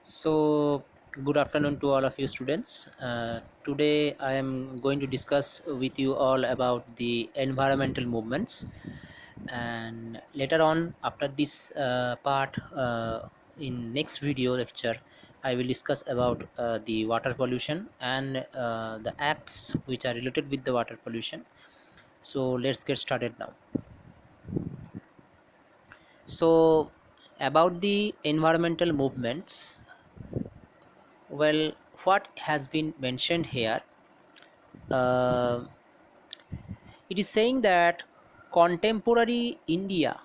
So, good afternoon to all of you students. Today, I am going to discuss with you all about the environmental movements, and later on, after this part, in next video lecture, I will discuss about the water pollution and the acts which are related with the water pollution. So, let's get started now. So, about the environmental movements, well, what has been mentioned here, uh, it is saying that contemporary India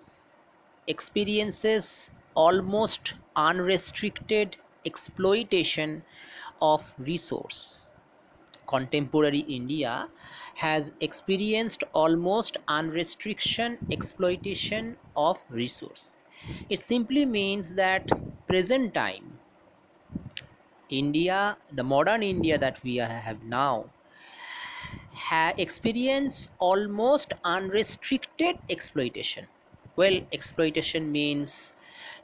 experiences almost unrestricted exploitation of resource. Contemporary India has experienced almost unrestriction exploitation of resource. It simply means that present time India, the modern India that we have now, experience almost unrestricted exploitation. Well, exploitation means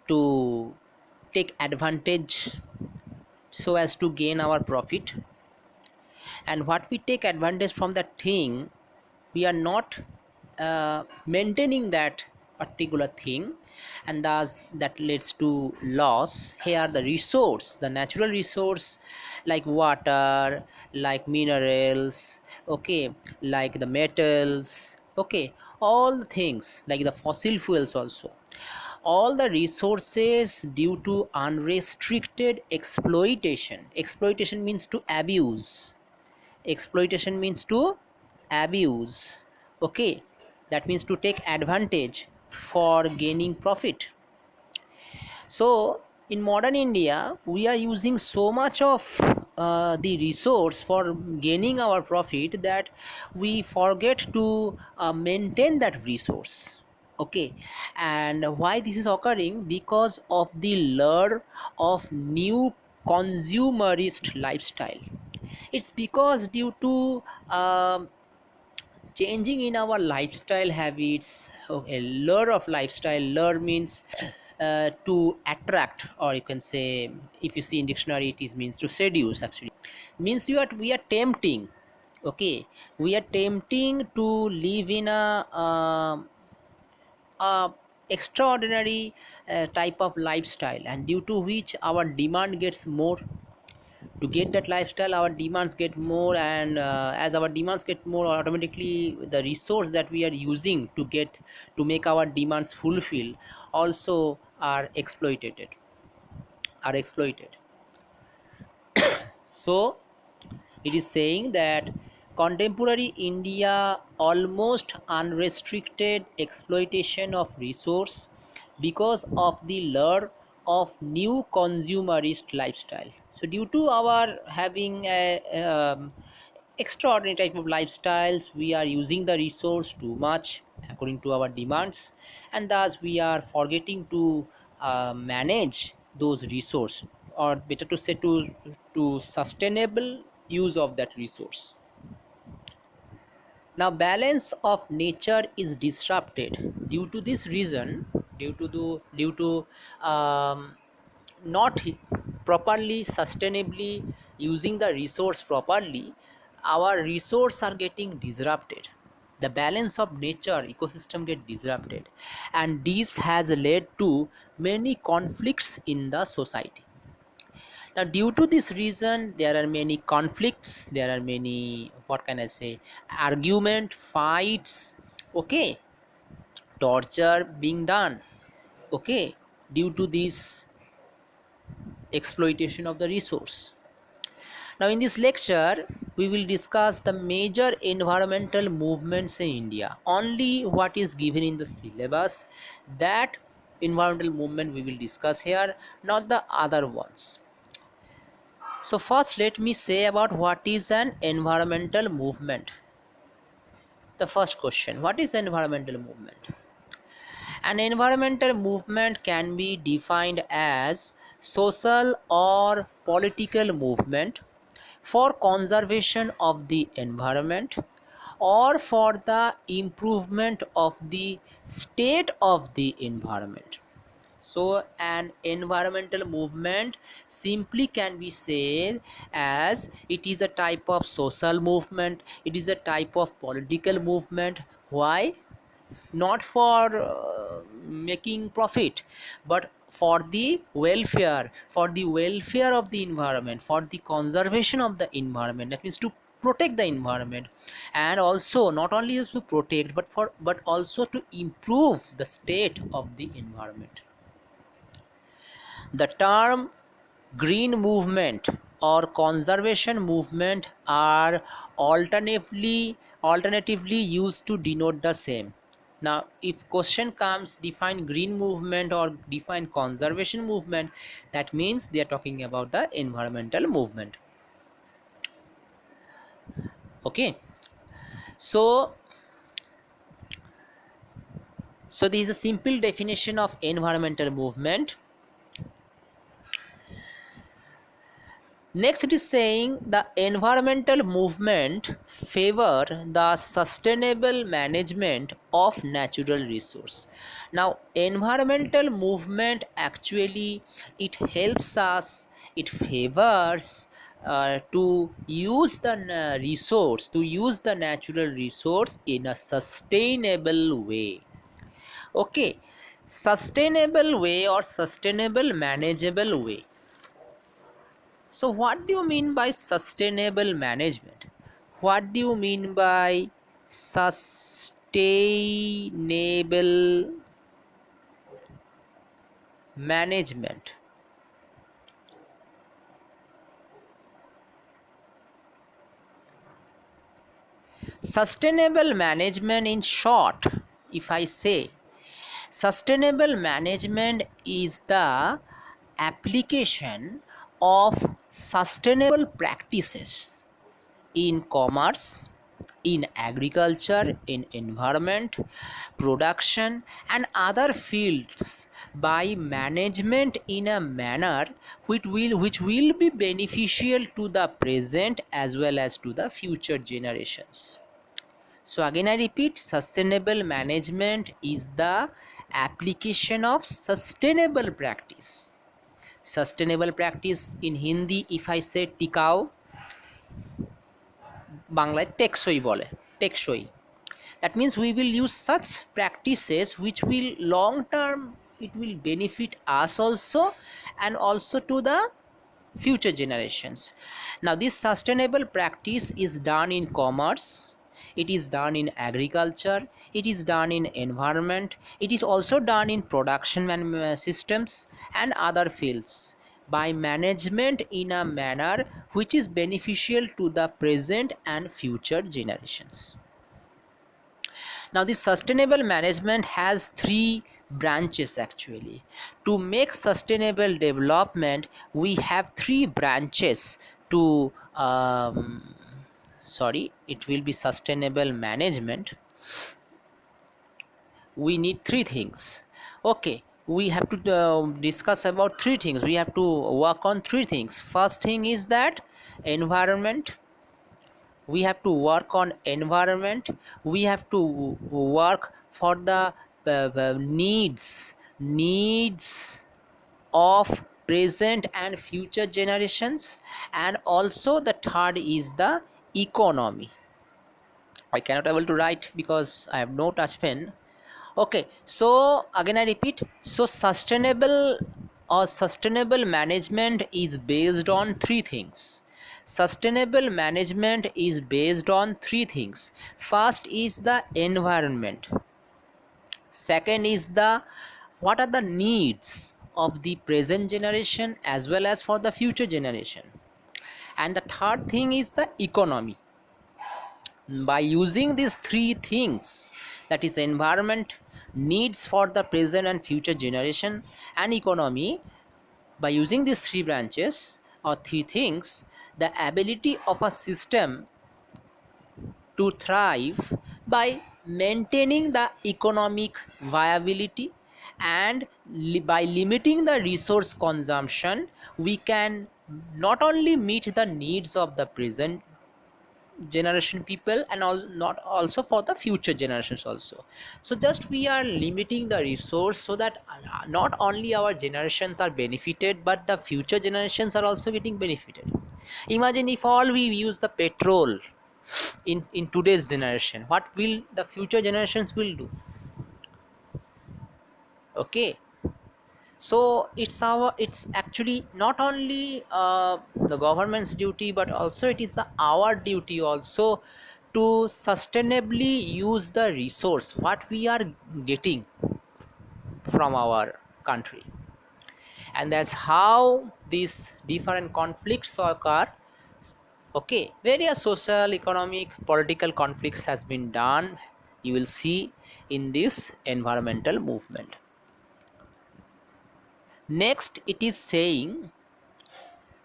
to take advantage so as to gain our profit, and what we take advantage from that thing, we are not maintaining that particular thing, and thus that leads to loss. Here the resource, the natural resource, like water, like minerals, okay, like the metals, okay, all the things like the fossil fuels also, all the resources, due to unrestricted exploitation means to abuse. Exploitation means to abuse, okay, that means to take advantage for gaining profit. So in modern India we are using so much of the resource for gaining our profit that we forget to maintain that resource, okay. And why this is occurring? Because of the lure of new consumerist lifestyle. It's because due to um, changing in our lifestyle habits. Okay, lure of lifestyle, lure means to attract, or you can say, if you see in dictionary, it is means to seduce. Actually means we are tempting, okay, we are tempting to live in a extraordinary type of lifestyle, and due to which our demand gets more. To get that lifestyle, our demands get more, and as our demands get more, automatically the resource that we are using to make our demands fulfill also are exploited. So it is saying that contemporary India almost unrestricted exploitation of resource because of the lure of new consumerist lifestyle. So due to our having a extraordinary type of lifestyles, we are using the resource too much according to our demands, and thus we are forgetting to manage those resource, or better to say, to sustainable use of that resource. Now balance of nature is disrupted due to this reason, due to not properly sustainably using the resource properly. Our resource are getting disrupted, the balance of nature ecosystem get disrupted, and this has led to many conflicts in the society. Now due to this reason, there are many conflicts, there are many, what can I say, argument, fights, okay, torture being done, okay, due to this exploitation of the resource. Now in this lecture we will discuss the major environmental movements in India, only what is given in the syllabus, that environmental movement we will discuss here, not the other ones. So first let me say about what is an environmental movement. The first question, what is environmental movement? An environmental movement can be defined as social or political movement for conservation of the environment or for the improvement of the state of the environment. So an environmental movement simply can be said as it is a type of social movement, it is a type of political movement. Why? Not for making profit, but for the welfare of the environment, for the conservation of the environment. That means to protect the environment, and also not only to protect but also to improve the state of the environment. The term green movement or conservation movement are alternatively used to denote the same. Now if question comes, define green movement or define conservation movement, that means they are talking about the environmental movement. Okay, so this is a simple definition of environmental movement. Next, it is saying the environmental movement favor the sustainable management of natural resource. Now, environmental movement actually it helps us, it favors to use the to use the natural resource in a sustainable way. Okay, sustainable way or sustainable manageable way. So, what do you mean by sustainable management? What do you mean by sustainable management? Sustainable management, in short, if I say, sustainable management is the application of sustainable practices in commerce, in agriculture, in environment, production, and other fields by management in a manner which will be beneficial to the present as well as to the future generations. So again I repeat, sustainable management is the application of sustainable practice. Sustainable practice in Hindi, if I say টিকাও, বাংলায় টেকসই বলে, টেকসই. That means we will use such practices which will long term, it will benefit us also and also to the future generations. Now this sustainable practice is done in commerce, it is done in agriculture, it is done in environment, it is also done in production systems and other fields by management in a manner which is beneficial to the present and future generations. Now this sustainable management has three branches actually. To make sustainable development, we have three branches to it will be sustainable management. We need three things. Okay, we have to discuss about three things. We have to work on three things. First thing is that environment, we have to work on environment, we have to work for the needs of present and future generations, and also the third is the economy. I cannot able to write because I have no touch pen. Okay, so again I repeat, so sustainable management is based on three things. Sustainable management is based on three things. First is the environment, second is the what are the needs of the present generation as well as for the future generation, and the third thing is the economy. By using these three things, that is environment, needs for the present and future generation, and economy, by using these three branches or three things, the ability of a system to thrive by maintaining the economic viability and by limiting the resource consumption, we can not only meet the needs of the present generation people, and not also for the future generations also. So just we are limiting the resource so that not only our generations are benefited, but the future generations are also getting benefited. Imagine if all we use the petrol in today's generation, what will the future generations will do? Okay, so it's actually not only the government's duty, but also it is our duty also to sustainably use the resource what we are getting from our country. And that's how these different conflicts occur. Okay, various social, economic, political conflicts has been done, you will see, in this environmental movement. next it is saying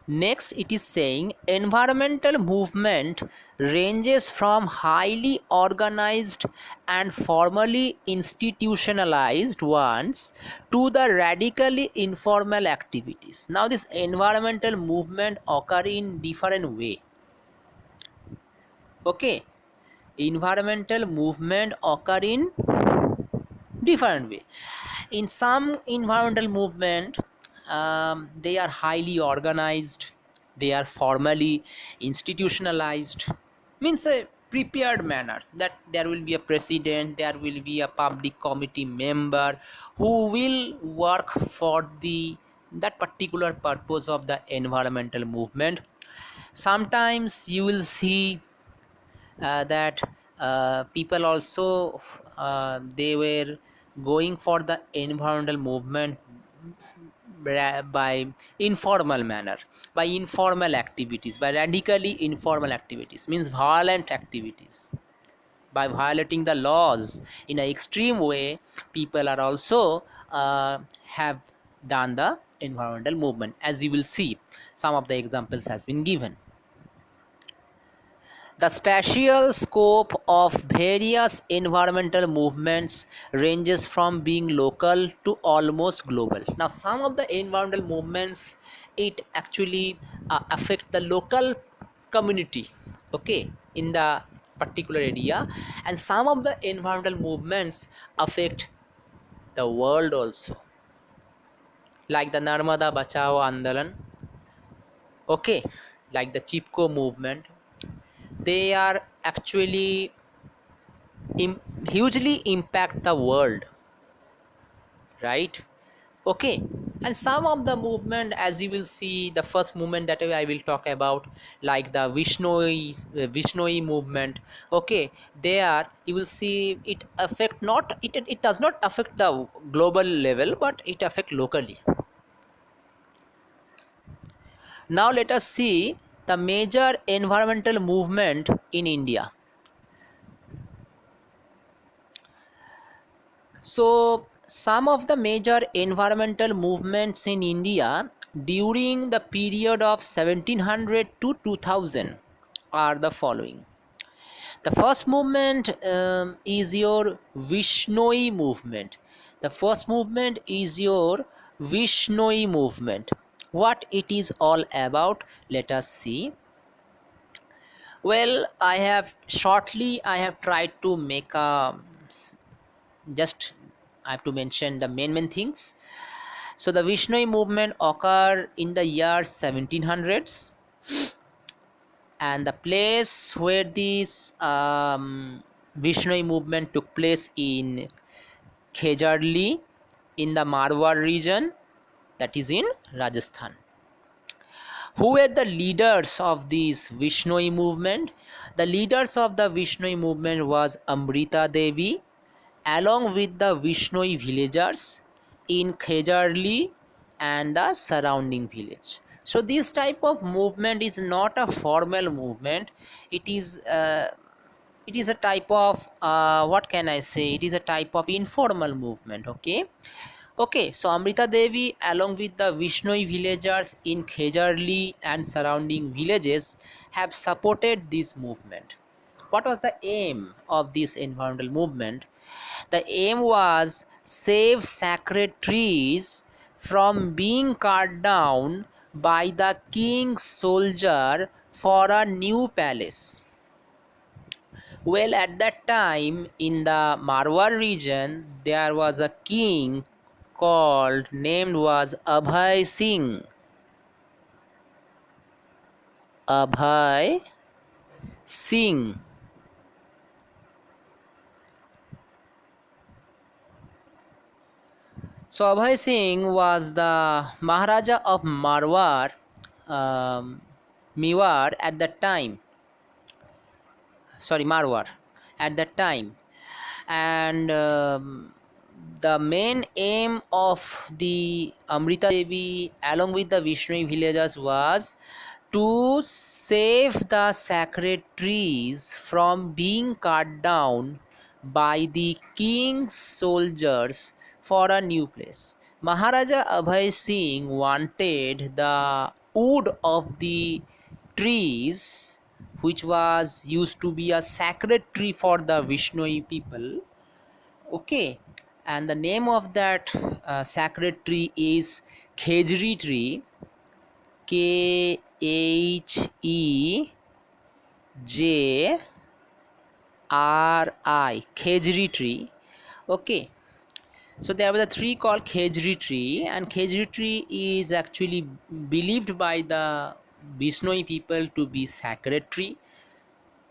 Next, it is saying environmental movement ranges from highly organized and formally institutionalized ones to the radically informal activities. Now, this environmental movement occur in different way. Okay, environmental movement occur in different way. In some environmental movement, they are highly organized, they are formally institutionalized, means a prepared manner, that there will be a president, there will be a public committee member who will work for the that particular purpose of the environmental movement. Sometimes you will see that people also they were going for the environmental movement by informal manner, by informal activities, by radically informal activities, means violent activities, by violating the laws in an extreme way. People are also have done the environmental movement, as you will see some of the examples has been given. The spatial scope of various environmental movements ranges from being local to almost global. Now, some of the environmental movements, it actually affect the local community, okay, in the particular area, and some of the environmental movements affect the world also, like the Narmada Bachao Andolan, okay, like the Chipko movement. They are actually hugely impact the world, right? Okay, and some of the movement, as you will see, the first movement that I will talk about, like the Vishnoi movement. Okay, there you will see it affect not it does not affect the global level, but it affect locally. Now let us see the major environmental movement in India. So, some of the major environmental movements in India during the period of 1700 to 2000 are the following. The first movement is your Vishnoi movement. The first movement is your Vishnoi movement. What it is all about, let us see. Well, I have tried to make a just I have to mention the main things. So the Vishnoi movement occurred in the year 1700s, and the place where this Vishnoi movement took place in Khejarli in the Marwar region, that is in Rajasthan. Who were the leaders of this Vishnoi movement? The leaders of the Vishnoi movement was Amrita Devi, along with the Vishnoi villagers in Khejarli and the surrounding village. So this type of movement is not a formal movement. It is a type of what can I say? It is a type of informal movement. Okay, so Amrita Devi, along with the Vishnoi villagers in Khejarli and surrounding villages, have supported this movement. What was the aim of this environmental movement? The aim was save sacred trees from being cut down by the king's soldier for a new palace. Well, at that time in the Marwar region, there was a king called named was Abhay Singh. Abhay Singh. So Abhay Singh was the Maharaja of Marwar, um, Mewar at that time. Sorry, Marwar at that time, and the main aim of the Amrita Devi along with the Vishnui villagers was to save the sacred trees from being cut down by the king's soldiers for a new place. Maharaja Abhay Singh wanted the wood of the trees, which was used to be a sacred tree for the Vishnoi people. Okay, and the name of that sacred tree is Khejri tree. Khejri, Khejri tree. Okay, so there was a tree called Khejri tree, and Khejri tree is actually believed by the Bishnoi people to be sacred tree.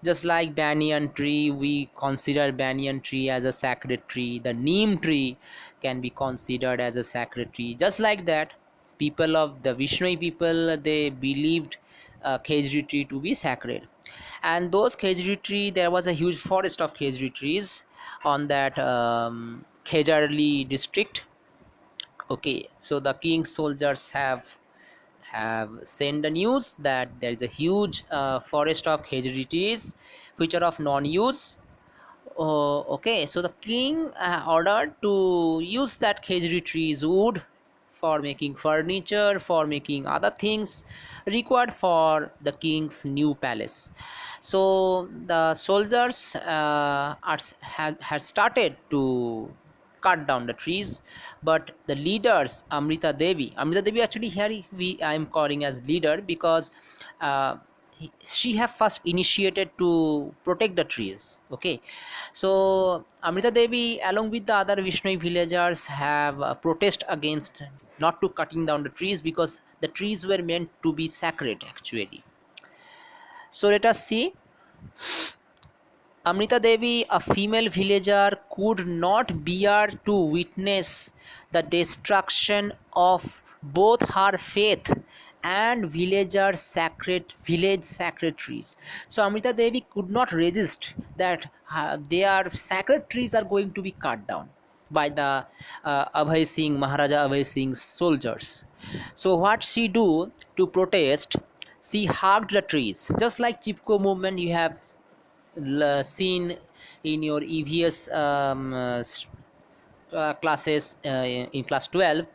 Just like banyan tree, we consider banyan tree as a sacred tree. The neem tree can be considered as a sacred tree. Just like that, people of the Vishnoi people, they believed Khejri tree to be sacred. And those Khejri tree, there was a huge forest of Khejri trees on that Khejarli district. Okay, so the king's soldiers have sent the news that there is a huge forest of Khejri trees which are of non-use. Okay, so the king ordered to use that Khejri trees wood for making furniture, for making other things required for the king's new palace. So the soldiers had started to cut down the trees, but the leaders, Amrita Devi actually here I am calling as leader because uh, she have first initiated to protect the trees. Okay, so Amrita Devi along with the other Vishnoi villagers have protest against not to cutting down the trees because the trees were meant to be sacred actually. So let us see. Amrita Devi, a female villager, could not bear to witness the destruction of both her faith and village sacred trees. So Amrita Devi could not resist that their sacred trees are going to be cut down by the Abhay Singh, Maharaja Abhay Singh's soldiers. So what she do to protest? She hugged the trees, just like Chipko movement you have seen in your EVS classes in class 12.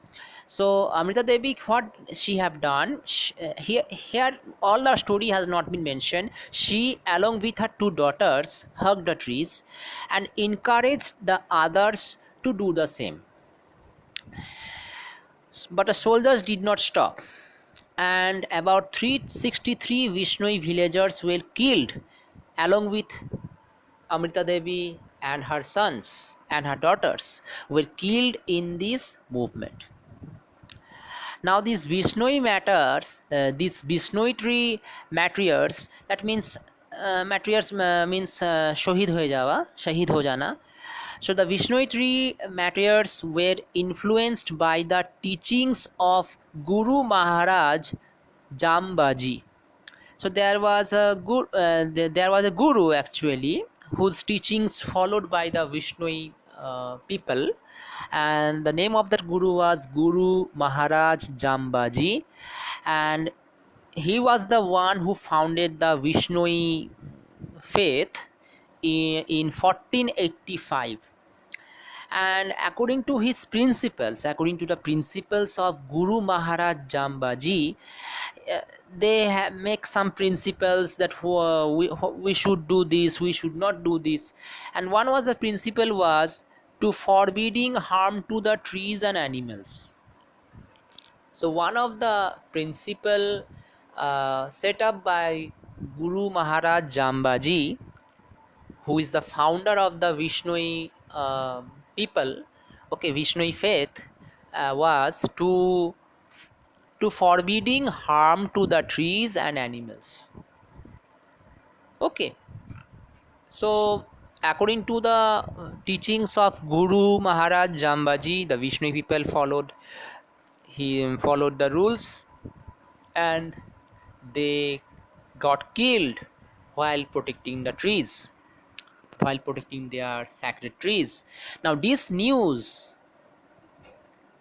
So Amrita Devi, what she have done, here all the story has not been mentioned. She along with her two daughters hugged the trees and encouraged the others to do the same. But the soldiers did not stop, and about 363 Vishnoi villagers were killed along with Amrita Devi, and her sons and her daughters were killed in this movement. Now these Vishnoi matters, these Vishnoi tree martyrs, that means martyrs means shohid ho jawa, shahid ho jana. So the Vishnoi tree martyrs were influenced by the teachings of Guru Maharaj Jambaji. So there was a guru actually whose teachings followed by the Vishnoi people, and the name of that guru was Guru Maharaj Jambaji, and he was the one who founded the Vishnoi faith in 1485. And according to the principles of Guru Maharaj Jambaji, they make some principles that we should do this, we should not do this, and one was the principle was to forbidding harm to the trees and animals. So one of the principle set up by Guru Maharaj Jambaji who is the founder of the Vishnoi people, okay, Vishnoi faith, was to forbidding harm to the trees and animals. Okay, so according to the teachings of Guru Maharaj Jambaji, the Vishnoi people followed the rules, and they got killed while protecting the trees, while protecting their sacred trees. Now this news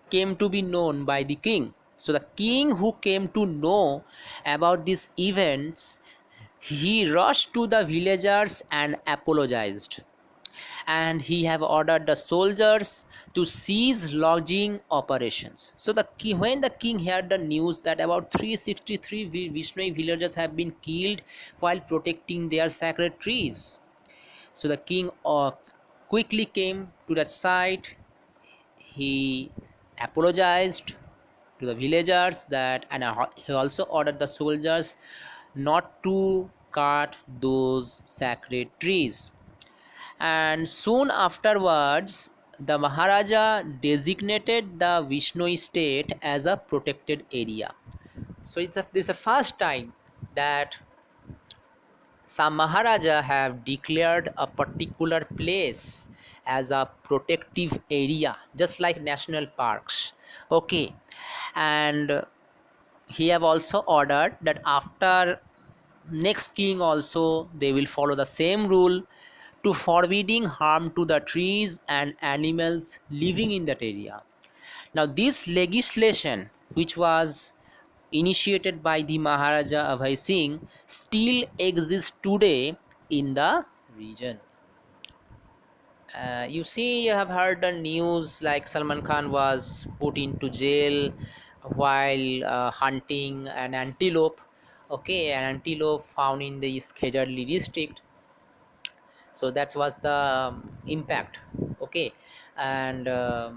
came to be known by the king. So the king, who came to know about these events, he rushed to the villagers and apologized, and he have ordered the soldiers to cease lodging operations. So when the king heard the news that about 363 Vishnoi villagers have been killed while protecting their sacred trees, so the king quickly came to that site. He apologized to the villagers that, and he also ordered the soldiers not to cut those sacred trees. And soon afterwards, the Maharaja designated the Vishnoi state as a protected area. So this is the first time that some Maharaja have declared a particular place as a protective area, just like national parks. Okay, and he have also ordered that after next king also they will follow the same rule, to forbidding harm to the trees and animals living in that area. Now this legislation, which was initiated by the Maharaja Abhay Singh, still exists today in the region. You see, you have heard the news like Salman Khan was put into jail while hunting an antelope. Okay, an antelope found in the Khejari district. So that was the impact. Okay, and a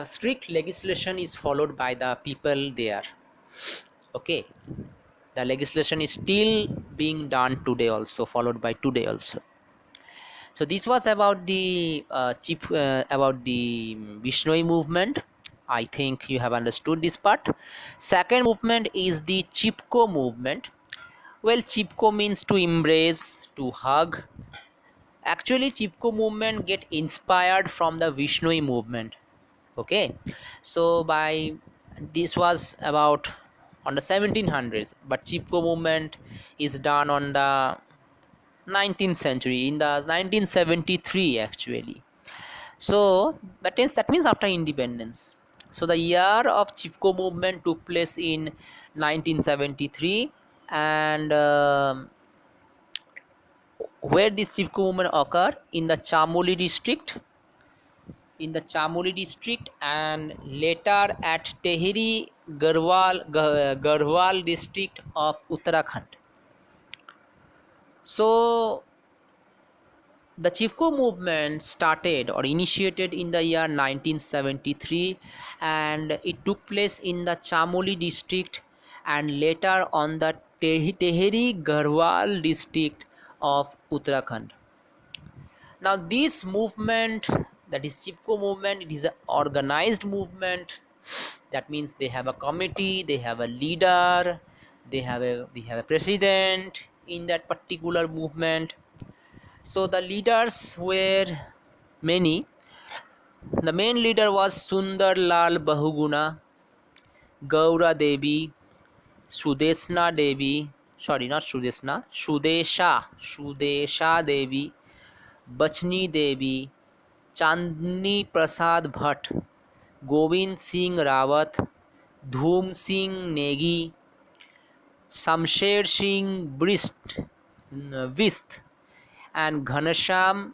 strict legislation is followed by the people there. Okay, the legislation is still being done today also, followed by today also. So this was about the about the Vishnoi movement. I think you have understood this part. Second movement is the Chipko movement. Well, Chipko means to embrace, to hug. Actually, Chipko movement get inspired from the Vishnoi movement. Okay, so by this was about on the 1700s, but Chipko movement is done on the 19th century, in the 1973 actually. So that means after independence. So the year of Chipko movement took place in 1973, and where this Chipko movement occurred in the Chamoli district, and later at Tehri Garhwal district of Uttarakhand. So the Chipko movement started or initiated in the year 1973, and it took place in the Chamoli district and later on the Tehri Garhwal district of Uttarakhand. Now this movement, that is Chipko movement, it is an organized movement. That means they have a committee, they have a leader, they have a president in that particular movement. So the leaders were many. The main leader was Sundar Lal Bahuguna, Gaura Devi, Sudesna Devi, sorry, not Sudesna, Sudesha Devi, Bachni Devi, Chandni Prasad Bhatt, Govind Singh Rawat, Dhoom Singh Negi, Samsher Singh Vist, and Ghanasham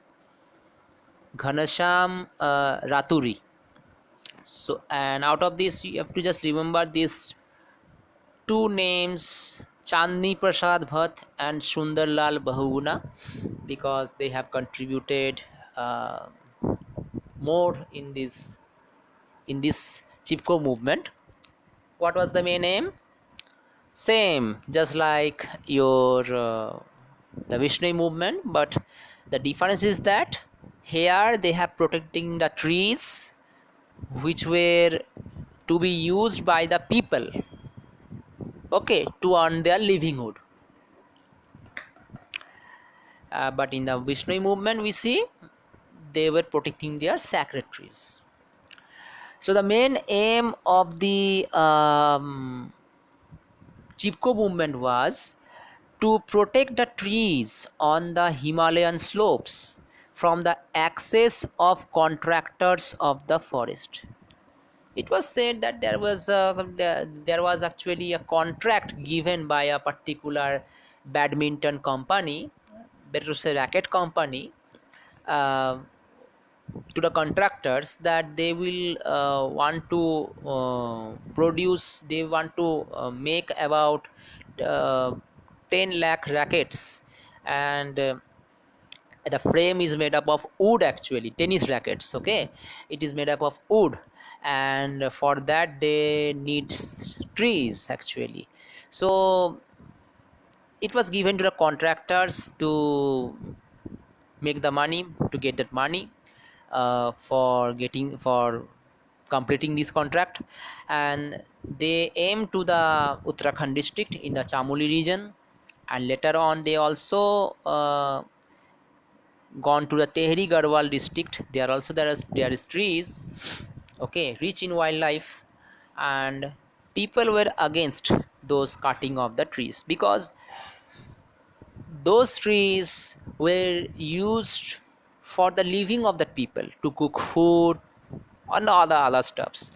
Raturi. So, and out of this, you have to just remember these two names, Chandni Prasad Bhatt and Sundarlal Bahuguna, because they have contributed more in this Chipko movement. What was the main aim? Same, just like your the Vishnoi movement, but The difference is that here they have protecting the trees which were to be used by the people, okay, to earn their livelihood. But in the Vishnoi movement we see they were protecting their sacred trees. So the main aim of the Chipko movement was to protect the trees on the Himalayan slopes from the access of contractors of the forest. It was said that there was actually a contract given by a particular badminton company, better to say racket company, uh, to the contractors that they will want to produce, they want to make about uh, 10 lakh rackets, and the frame is made up of wood, actually tennis rackets, okay, it is made up of wood, and for that they need trees actually. So it was given to the contractors to make the money, to get that money for completing this contract, and they aim to the Uttarakhand district in the Chamoli region, and later on they also gone to the Tehri Garhwal district. There is trees, okay, rich in wildlife, and people were against those cutting of the trees because those trees were used for the living of the people, to cook food and all the other stuffs.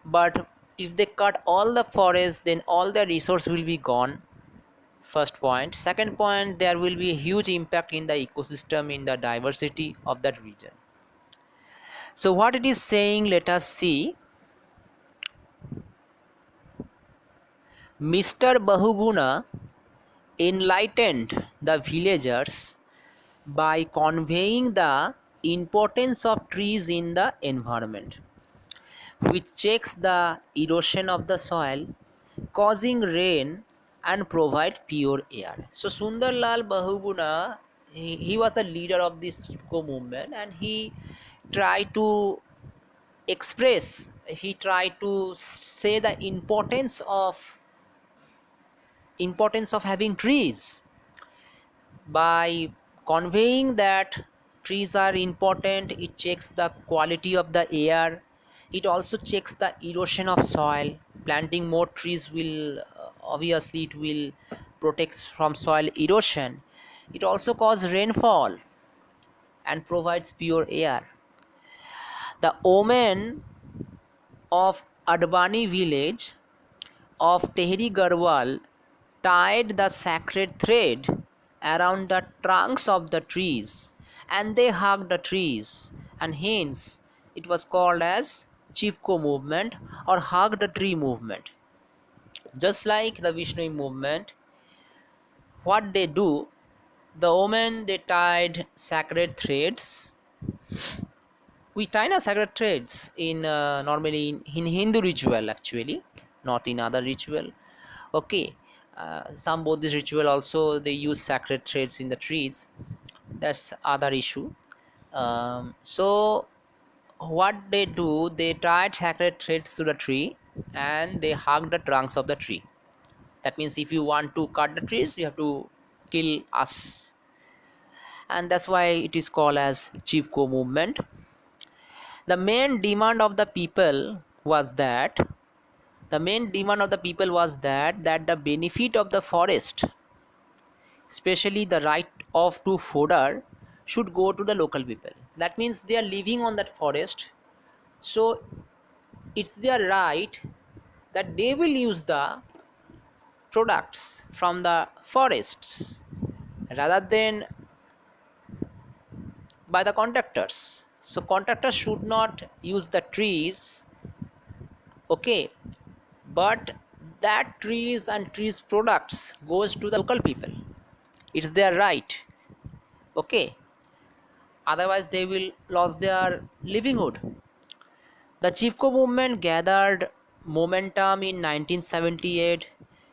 But if they cut all the forest, then all the resource will be gone. First point. Second point, there will be a huge impact in the ecosystem, in the diversity of that region. So what it is saying, let us see. Mr. Bahuguna enlightened the villagers by conveying the importance of trees in the environment, which checks the erosion of the soil, causing rain and provide pure air. So Sundarlal Bahuguna, he was the leader of this movement, and he tried to express, he tried to say the importance of having trees by conveying that trees are important. It checks the quality of the air, it also checks the erosion of soil. Planting more trees will obviously it will protect from soil erosion. It also causes rainfall and provides pure air. The omen of Advani village of Tehri Garhwal tied the sacred thread around the trunks of the trees, and they hugged the trees, and hence it was called as Chipko movement or hug the tree movement. Just like the Vishnu movement, what they do, the women they tied sacred threads. We tie the sacred threads in normally in Hindu ritual actually, not in other ritual. Okay, some Buddhist ritual also they use sacred threads in the trees. That's other issue. So what they do, they tied sacred threads to the tree and they hug the trunks of the tree. That means if you want to cut the trees, you have to kill us, and that's why it is called as Chipko movement. The main demand of the people was that that the benefit of the forest, especially the right of to fodder, should go to the local people. That means they are living on that forest, so it's their right that they will use the products from the forests rather than by the contractors. So contractors should not use the trees, okay, but that trees and trees products goes to the local people. It's their right, okay, otherwise they will lose their livelihood. The Chipko movement gathered momentum in 1978.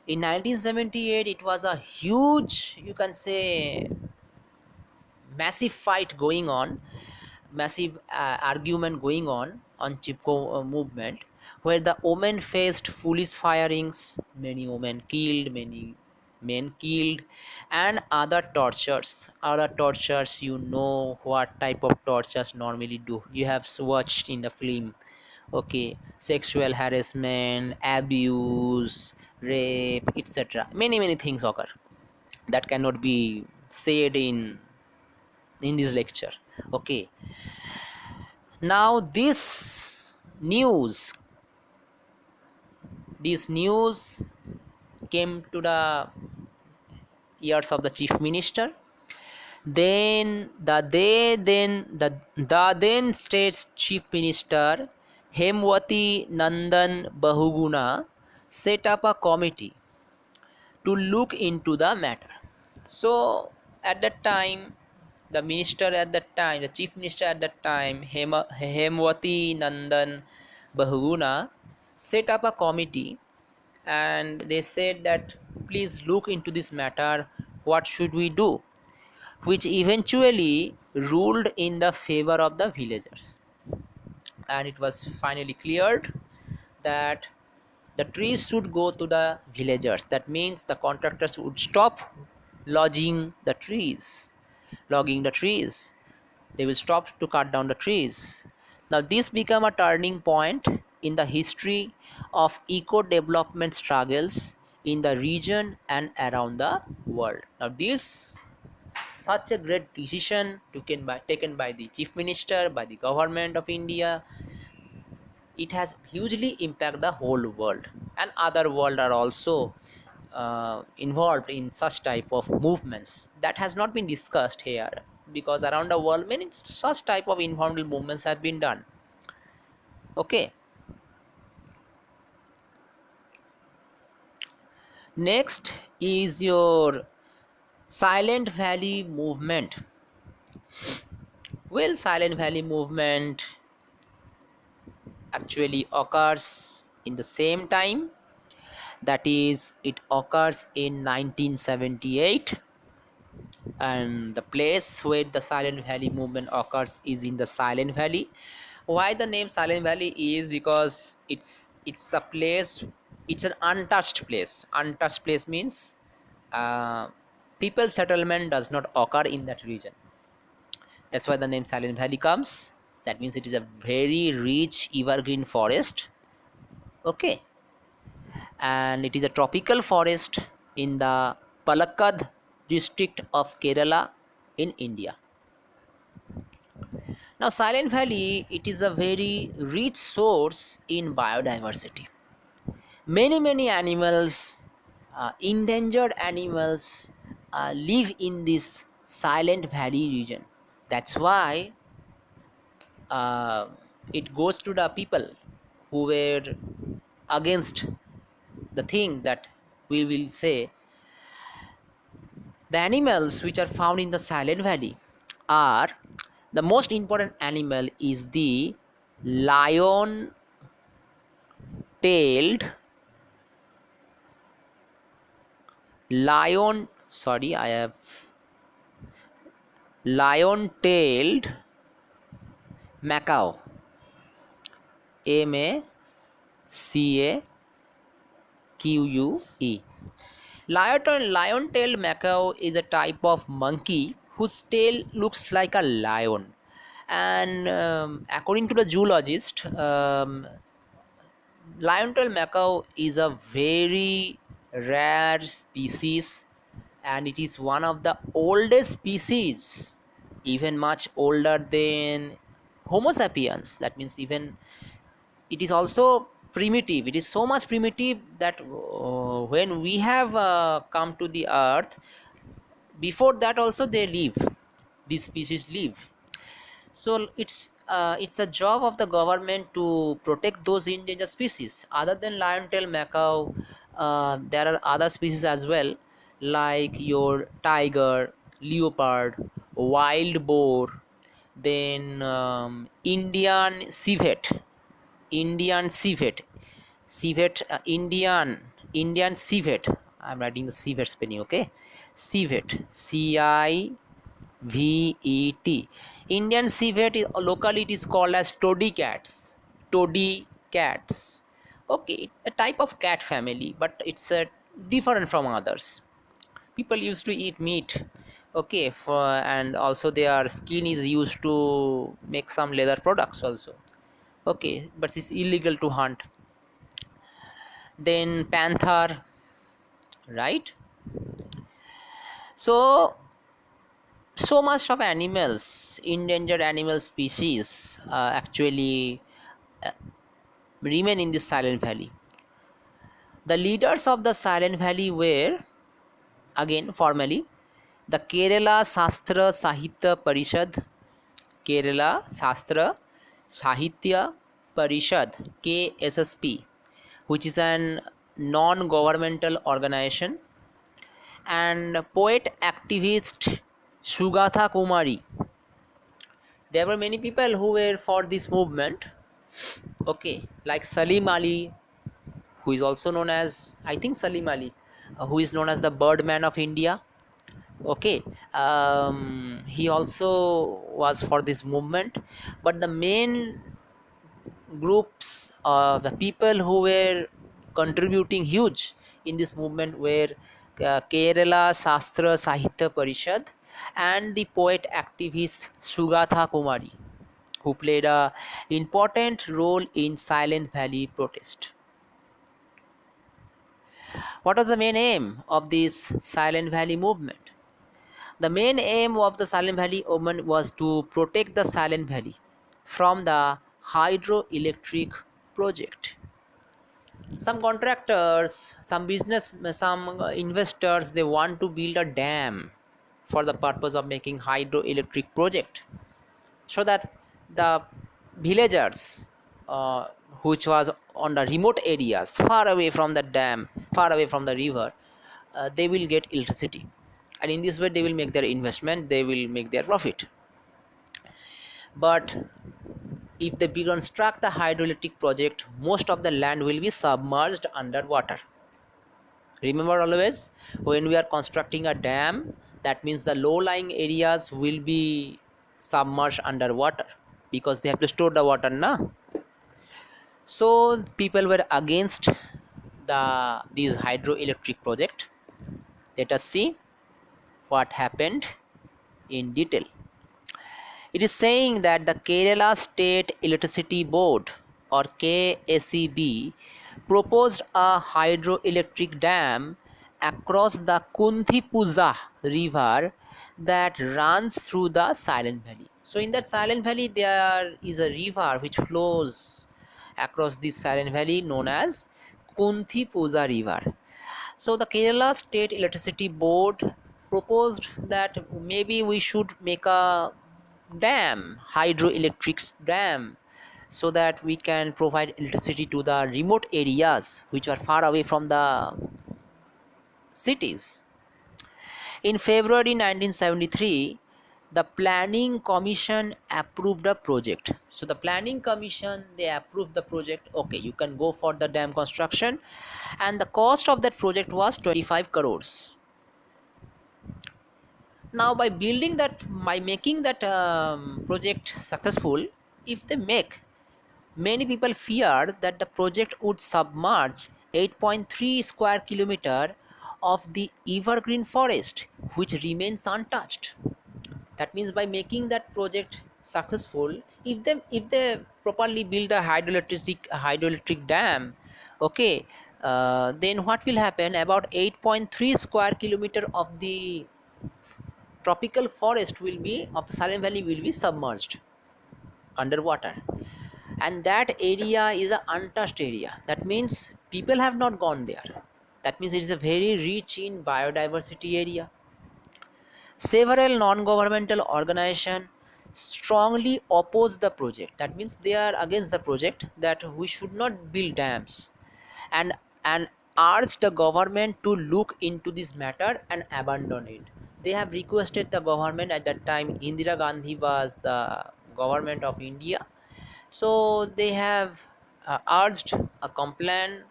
In 1978 it was a huge, you can say, massive fight going on, massive argument going on Chipko movement, where the women faced foolish firings, many women killed, many men killed, and other tortures. Other tortures, you know what type of tortures normally do. You have watched in the film. Okay, sexual harassment, abuse, rape, etc. Many things occur that cannot be said in this lecture. Okay, now this news came to the ears of the chief minister. The then state chief minister Hemwati Nandan Bahuguna set up a committee to look into the matter. So at that time, the chief minister at that time, Hemwati Nandan Bahuguna, set up a committee, and they said that please look into this matter. What should we do? Which eventually ruled in the favor of the villagers, and it was finally cleared that the trees should go to the villagers. That means the contractors would stop lodging the trees logging the trees. They will stop to cut down the trees. Now this became a turning point in the history of eco development struggles in the region and around the world. Now this such a great decision taken by the chief minister, by the government of India. It has hugely impacted the whole world, and other world are also involved in such type of movements. That has not been discussed here, because around the world many such type of informal movements have been done. Okay, next is your Silent Valley movement. Well, Silent Valley movement actually occurs in the same time, that is, it occurs in 1978, and the place where the Silent Valley movement occurs is in the Silent Valley. Why the name Silent Valley is because it's a place, it's an untouched place. Untouched place means uh, people settlement does not occur in that region. That's why the name Silent Valley comes. That means it is a very rich evergreen forest. Okay, and it is a tropical forest in the Palakkad district of Kerala in India. Now, Silent Valley, it is a very rich source in biodiversity. Many animals, endangered animals, live in this Silent Valley region. That's why uh, it goes to the people who were against the thing that we will say. The animals which are found in the Silent Valley are, the most important animal is the lion tailed lion sorry I have lion tailed macaw, MACAQUE. Lion tailed macaw is a type of monkey whose tail looks like a lion, and according to the zoologist, lion-tailed macaw is a very rare species, and it is one of the oldest species, even much older than Homo sapiens. That means even it is also primitive. It is so much primitive that when we have come to the earth, before that also they live. These species live. So it's a job of the government to protect those endangered species. Other than lion-tailed macaw, there are other species as well, like your tiger, leopard, wild boar, then Indian civet. I'm writing the civet spelling. Okay, civet, CIVET. VET. Indian civet is locally it is called as toady cats. Toady cats. Okay, a type of cat family, but it's different from others. People used to eat meat. Okay, for and also their skin is used to make some leather products also. Okay, but it's illegal to hunt. Then panther, right? So so much of animals, endangered animal species, actually remain in the Silent Valley. The leaders of the Silent Valley were, again formally, the Kerala Shastra Sahitya Parishad. Kerala Shastra Sahitya Parishad, KSSP, which is an non-governmental organization, and poet activist Sugatha Kumari. There were many people who were for this movement. Okay, like Salim Ali, who is also known as, I think Salim Ali, who is known as the Birdman of India. Okay, he also was for this movement, but the main groups, the people who were contributing huge in this movement were Kerala Shastra Sahitya Parishad and the poet activist Sugatha Kumari, who played a important role in Silent Valley protest. What was the main aim of this Silent Valley movement? The main aim of the Silent Valley movement was to protect the Silent Valley from the hydroelectric project. Some contractors, some business, some investors, they want to build a dam for the purpose of making hydroelectric project, so that the villagers, which was on the remote areas far away from the dam, far away from the river, they will get electricity, and in this way they will make their investment, they will make their profit. But if they construct the hydroelectric project, most of the land will be submerged underwater. Remember always, when we are constructing a dam, that means the low lying areas will be submerged underwater, because they have to store the water now. So people were against these hydroelectric project. Let us see what happened in detail. It is saying that the Kerala State Electricity Board, or KSEB, proposed a hydroelectric dam across the Kunthipuza river that runs through the Silent Valley. So in that Silent Valley there is a river which flows across this Silent Valley known as Kunthipuza river. So the Kerala State Electricity Board proposed that maybe we should make a dam, hydroelectric dam, so that we can provide electricity to the remote areas which are far away from the cities. In February 1973, the Planning Commission approved a project. So the Planning Commission, they approved the project. Okay, you can go for the dam construction, and the cost of that project was 25 crores. Now by building that, by making that project successful, if they make, many people feared that the project would submerge 8.3 square kilometer of the evergreen forest, which remains untouched. That means by making that project successful, if they properly build a hydroelectric dam, okay, then what will happen? About 8.3 square kilometer of the tropical forest will be of the Silent Valley will be submerged underwater, and that area is an untouched area. That means people have not gone there. That means it is a very rich in biodiversity area. Several non-governmental organizations strongly oppose the project. That means they are against the project, that we should not build dams, and and urge the government to look into this matter and abandon it. They have requested the government. At that time Indira Gandhi was the government of India, so they have urged a complaint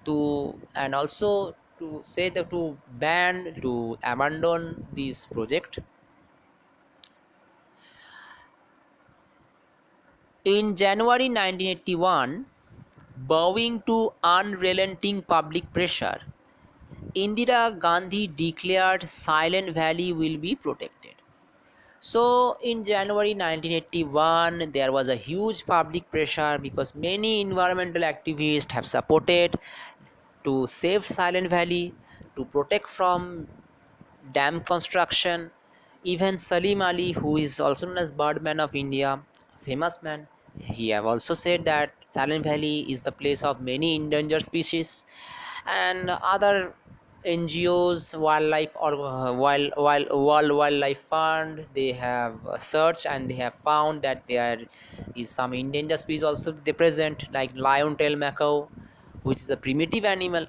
to, and also to say that to ban, to abandon this project. In January 1981, bowing to unrelenting public pressure, Indira Gandhi declared Silent Valley will be protected. So, in January 1981, there was a huge public pressure because many environmental activists have supported to save Silent Valley, to protect from dam construction. Even Salim Ali, who is also known as Birdman of India, famous man, he have also said that Silent Valley is the place of many endangered species, and other NGOs, wildlife or World Wildlife Fund, they have searched and they have found that there is some endangered species also they present, like lion tail macaw, which is a primitive animal.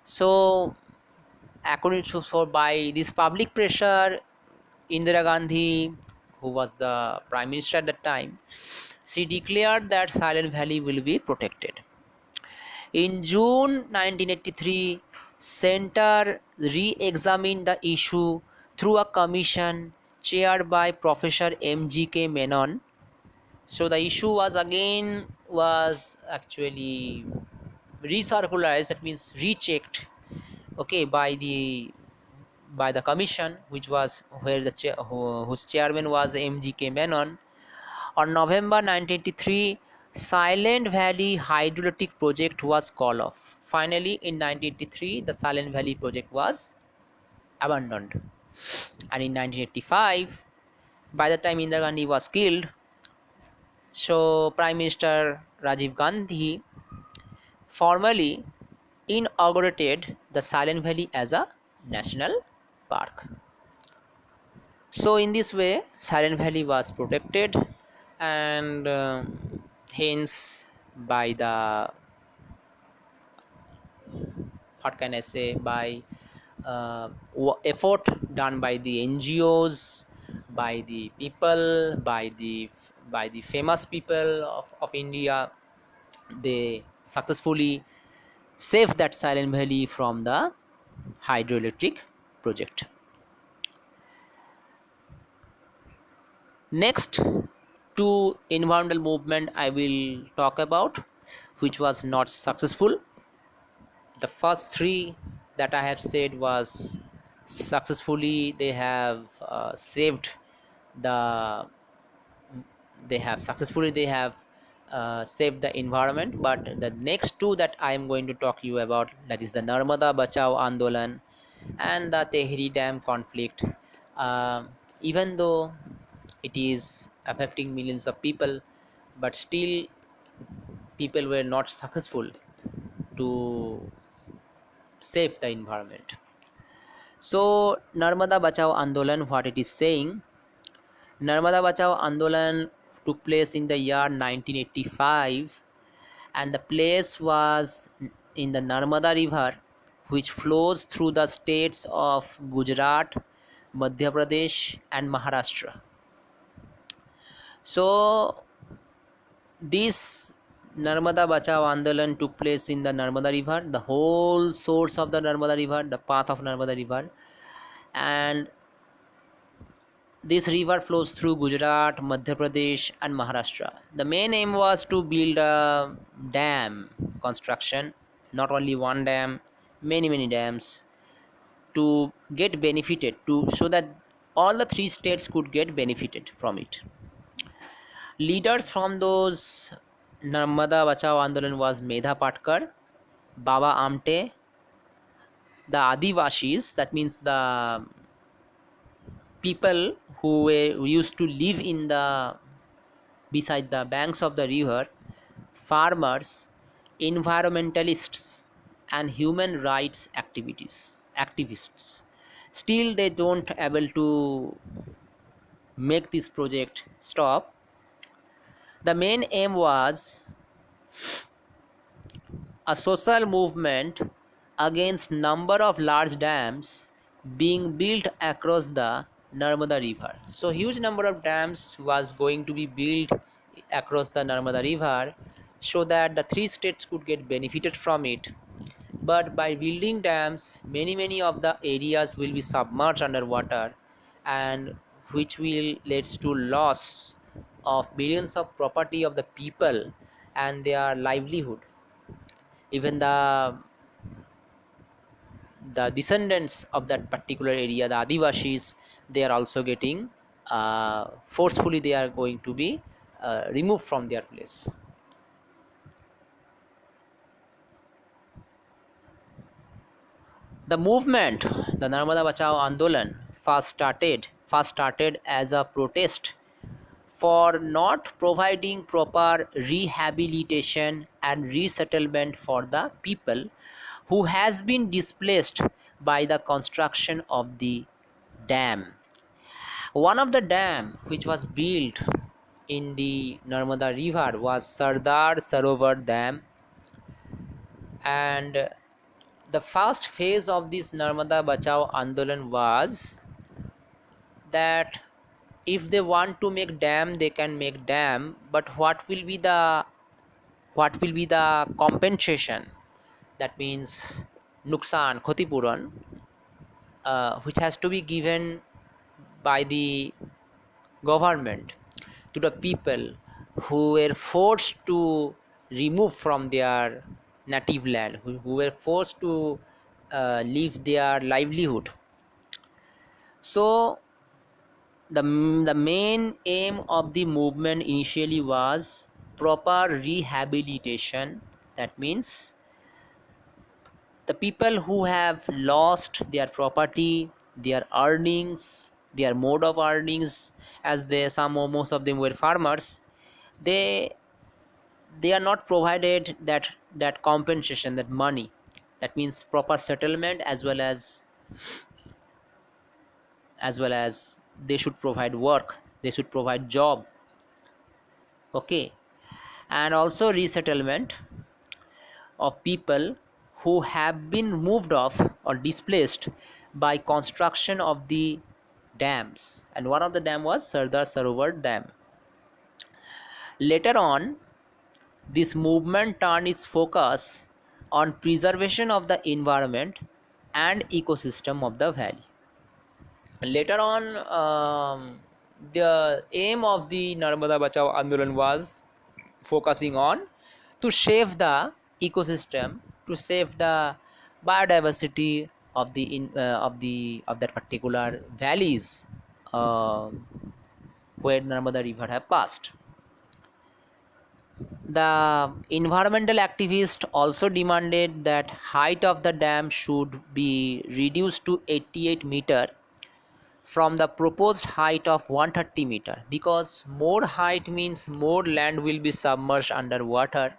So according to for by this public pressure, Indira Gandhi, who was the prime minister at that time, she declared that Silent Valley will be protected. In June 1983, Center re-examined the issue through a commission chaired by Professor M.G.K. Menon. So the issue was actually recircularized, that means rechecked, okay, by the commission, which was where whose chairman was M.G.K. Menon. On November 1983, Silent Valley hydroelectric project was called off. Finally, in 1983, the Silent Valley project was abandoned. And in 1985, by the time Indira Gandhi was killed, so Prime Minister Rajiv Gandhi formally inaugurated the Silent Valley as a national park. So in this way, Silent Valley was protected, and hence by the, what can I say, by effort done by the NGOs, by the people, by the famous people of India, they successfully saved that Silent Valley from the hydroelectric project. Next, two environmental movement I will talk about, which was not successful. The first three that I have said was successfully, they have saved the, they have saved the environment. But the next two that I am going to talk you about, that is the Narmada Bachao Andolan and the Tehri Dam conflict. Even though it is affecting millions of people, but still people were not successful to save the environment. So Narmada Bachao Andolan, what it is saying, Narmada Bachao Andolan took place in the year 1985, and the place was in the Narmada river, which flows through the states of Gujarat, Madhya Pradesh and Maharashtra. So this Narmada Bachao Andolan took place in the Narmada river, the whole source of the Narmada river, the path of Narmada river, and this river flows through Gujarat, Madhya Pradesh, and Maharashtra. The main aim was to build a dam construction, not only one dam, many dams, to get benefited, to so that all the three states could get benefited from it. Leaders from those Narmada Bachao Andolan was Medha Patkar, Baba Amte, the Adivashis, that means the people who used to live in the beside the banks of the river, farmers, environmentalists, and human rights activists. Still, they don't able to make this project stop. The main aim was a social movement against number of large dams being built across the Narmada river. So huge number of dams was going to be built across the Narmada river so that the three states could get benefited from it. But by building dams, many of the areas will be submerged underwater, and which will leads to loss of billions of property of the people and their livelihood. Even the descendants of that particular area, the Adivashis, they are also getting forcefully, they are going to be removed from their place. The movement, the Narmada Bachao Andolan, first started as a protest for not providing proper rehabilitation and resettlement for the people who has been displaced by the construction of the dam. One of the dam which was built in the Narmada river was Sardar Sarovar Dam, and the first phase of this Narmada Bachao Andolan was that if they want to make dam, they can make dam, but what will be the compensation, that means nuksan khotipuran, which has to be given by the government to the people who were forced to remove from their native land, who were forced to leave their livelihood. So the main aim of the movement initially was proper rehabilitation. That means the people who have lost their property, their earnings, their mode of earnings, as they some or most of them were farmers, they they are not provided that compensation, that money. That means proper settlement, as well as they should provide work, they should provide job. Okay. And also resettlement of people who have been moved off or displaced by construction of the dams, and one of the dam was Sardar Sarovar Dam. Later on, this movement turned its focus on preservation of the environment and ecosystem of the valley. Later on, the aim of the Narmada Bachao Andolan was focusing on to save the ecosystem, to save the biodiversity of that particular valleys uh, where Narmada river have passed. The environmental activists also demanded that height of the dam should be reduced to 88 meter from the proposed height of 130 meter, because more height means more land will be submerged underwater,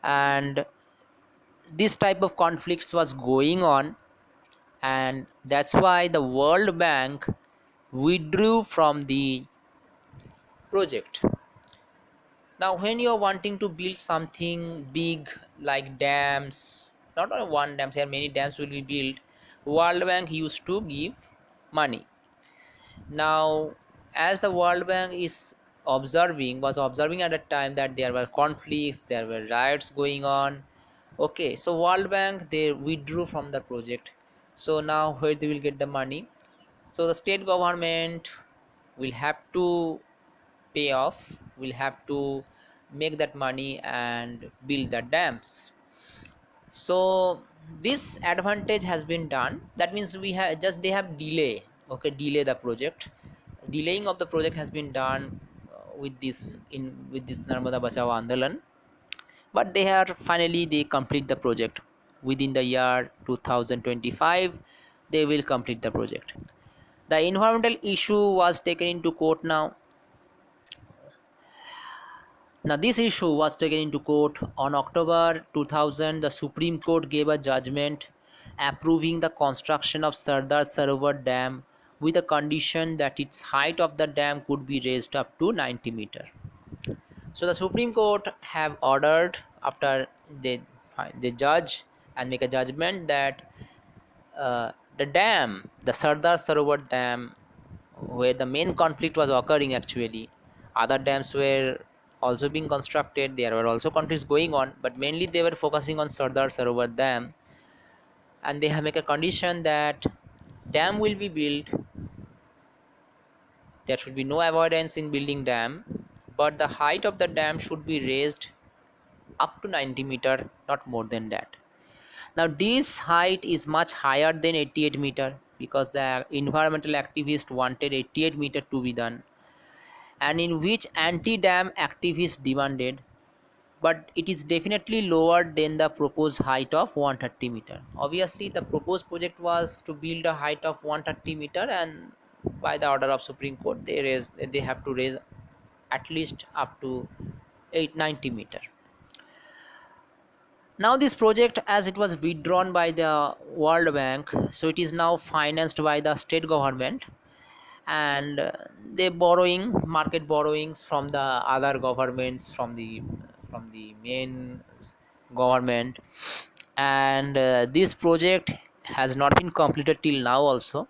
and this type of conflicts was going on, and that's why the World Bank withdrew from the project. Now when you are wanting to build something big like dams, not only one dam, there are many dams will be built, World Bank used to give money. Now as the World Bank was observing at a time that there were conflicts, there were riots going on. Okay, so World Bank, they withdrew from the project. So now where they will get the money? So the state government will have to pay off, will have to make that money and build the dams. So this advantage has been done. That means we have just, they have delay. Okay, delay the project. Delaying of the project has been done with this Narmada Bachao Andolan, but they complete the project within the year 2025. They will complete the project. The environmental issue was taken into court. Now this issue was taken into court on October 2000. The Supreme Court gave a judgment approving the construction of Sardar Sarovar Dam with a condition that its height of the dam could be raised up to 90 meter. So the Supreme Court have ordered, after they judge and make a judgment, that the Sardar Sarovar Dam, where the main conflict was occurring actually, other dams were also being constructed. There were also conflicts going on, but mainly they were focusing on Sardar Sarovar Dam, and they have make a condition that dam will be built There should be no avoidance in building dam, but the height of the dam should be raised up to 90-meter, not more than that. Now this height is much higher than 88-meter because the environmental activists wanted 88-meter to be done, and in which anti-dam activists demanded, but it is definitely lower than the proposed height of 130-meter. Obviously the proposed project was to build a height of 130-meter, and by the order of Supreme Court they have to raise at least up to 890-meter. Now this project, as it was withdrawn by the World Bank, so it is now financed by the state government, and they borrowing market borrowings from the other governments, from the main government. And this project has not been completed till now also,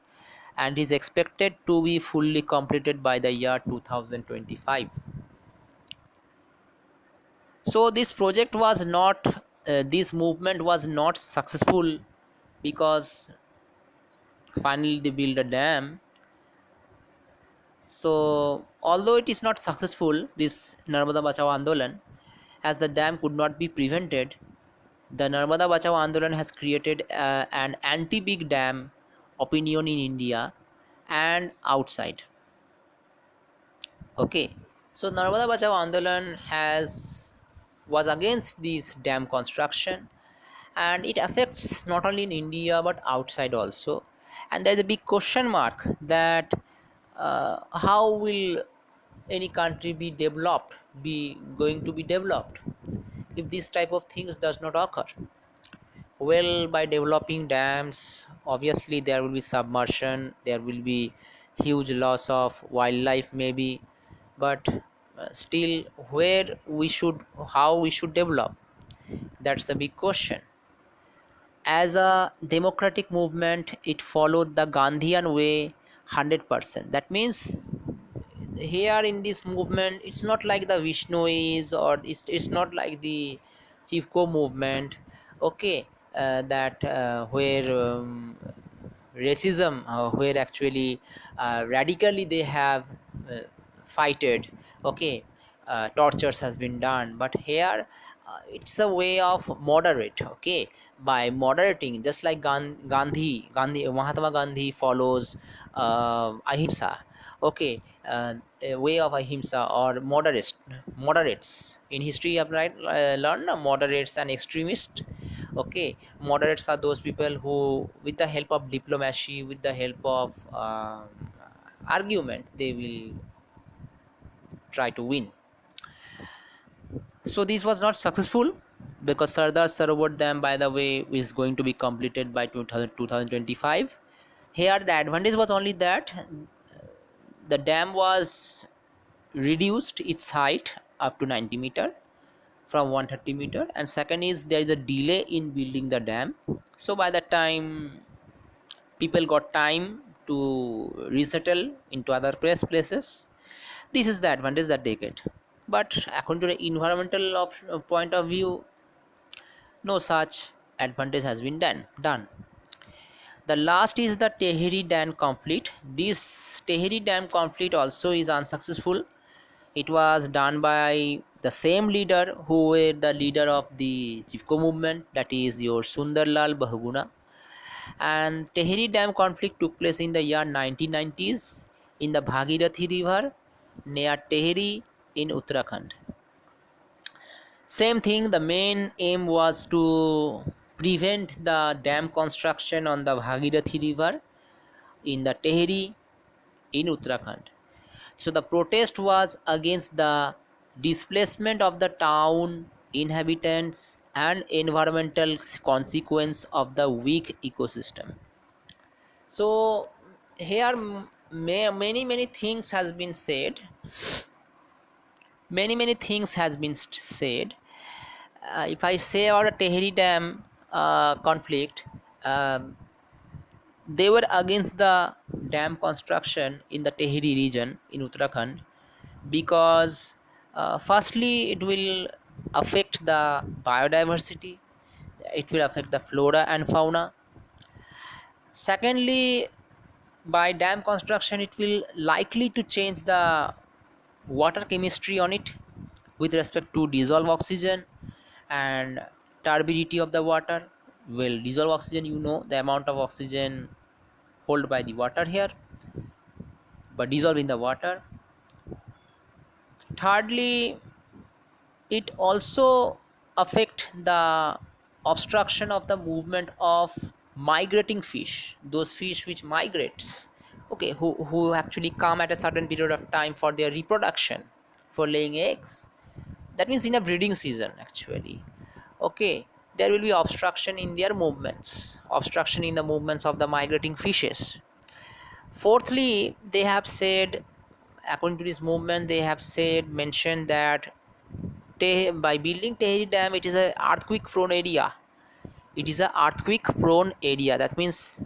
and is expected to be fully completed by the year 2025. So this project was not this movement was not successful, because finally they build a dam. So although it is not successful, this Narmada Bachao Andolan, as the dam could not be prevented, the Narmada Bachao Andolan has created an anti-big dam opinion in India and outside. Okay, so Narmada Bachao Andolan was against this dam construction, and it affects not only in India but outside also. And there's a big question mark that how will any country be going to be developed if this type of things does not occur. Well, by developing dams, obviously there will be submersion, there will be huge loss of wildlife maybe, but still, where we should how we should develop, that's the big question. As a democratic movement, it followed the Gandhian way 100%. That means here in this movement, it's not like the Vishnois, or it's not like the Chifko movement. Okay, that where racism, where actually radically they have uh, fighted. Okay, tortures has been done, but here it's a way of moderate. Okay, by moderating, just like Gandhi, Mahatma Gandhi follows ahimsa. Okay, a way of ahimsa, or moderates in history. I've learned moderates and extremists. Okay, moderates are those people who, with the help of diplomacy, with the help of argument, they will try to win. So this was not successful, because Sardar Sarovar Dam, by the way, is going to be completed by 2025. Here the advantage was only that the dam was reduced its height up to 90-meter from 130-meter, and second is there is a delay in building the dam. So by the time people got time to resettle into other places, this is the advantage that they get. But according to the environmental point of view, no such advantage has been done. The last is the Tehri Dam conflict. This Tehri Dam conflict also is unsuccessful. It was done by the same leader who were the leader of the Chifko movement, that is your Sundarlal Bahuguna. And Tehri Dam conflict took place in the year 1990s in the Bhagirathi River near Tehri in Uttarakhand. Same thing, the main aim was to prevent the dam construction on the Bhagirathi River in the Tehri in Uttarakhand. So the protest was against the displacement of the town inhabitants and environmental consequence of the weak ecosystem. So here many things has been said. Many things has been said. If I say about a Tehri Dam conflict, um, they were against the dam construction in the Tehri region in Uttarakhand, because firstly it will affect the biodiversity, it will affect the flora and fauna. Secondly, by dam construction it will likely to change the water chemistry on it with respect to dissolve oxygen and turbidity of the water. Well, dissolve oxygen, you know the amount of oxygen held by the water here, but dissolve in the water. Thirdly, it also affect the obstruction of the movement of migrating fish, those fish which migrates, okay, who actually come at a certain period of time for their reproduction, for laying eggs. That means in a breeding season actually, okay, there will be obstruction in their movements, obstruction in the movements of the migrating fishes. Fourthly, they have said, according to this movement, they have said, mentioned that by building Tehri Dam, it is a earthquake prone area. It is a earthquake prone area. That means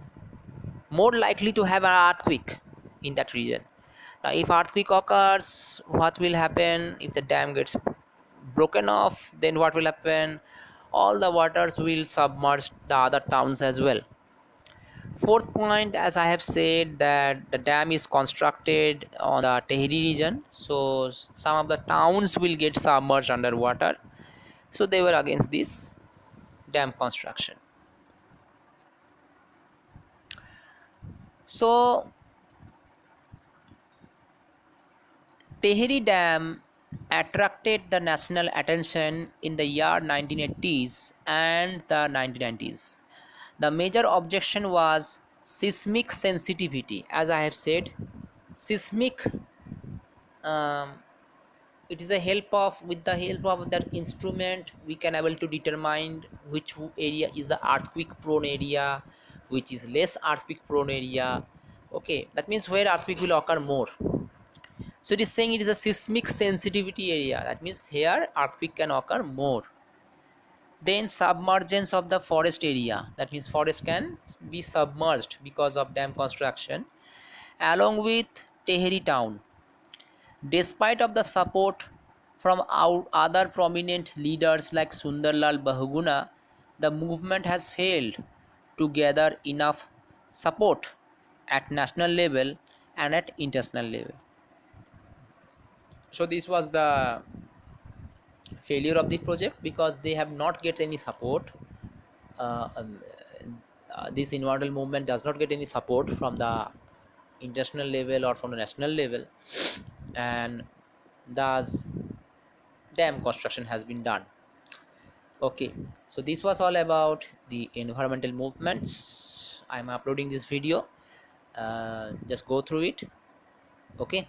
more likely to have an earthquake in that region. Now, if earthquake occurs, what will happen? If the dam gets broken off, then what will happen? All the waters will submerge the other towns as well. Fourth point, as I have said, that the dam is constructed on the Tehri region, so some of the towns will get submerged underwater. So they were against this dam construction. So Tehri Dam attracted the national attention in the year 1980s and the 1990s. The major objection was seismic sensitivity. As I have said, seismic, um, it is a help of, with the help of that instrument we can able to determine which area is the earthquake prone area, which is less earthquake prone area. Okay, that means where earthquake will occur more. So it is saying it is a seismic sensitivity area, that means here earthquake can occur more. Then submergence of the forest area, that means forest can be submerged because of dam construction. Along with Tehri town, despite of the support from other prominent leaders like Sundarlal Bahuguna, the movement has failed to gather enough support at national level and at international level. So this was the failure of the project because they have not get any support. uh, um, this environmental movement does not get any support from the international level or from the national level, and thus dam construction has been done. Okay, so this was all about the environmental movements. I'm uploading this video, just go through it. Okay.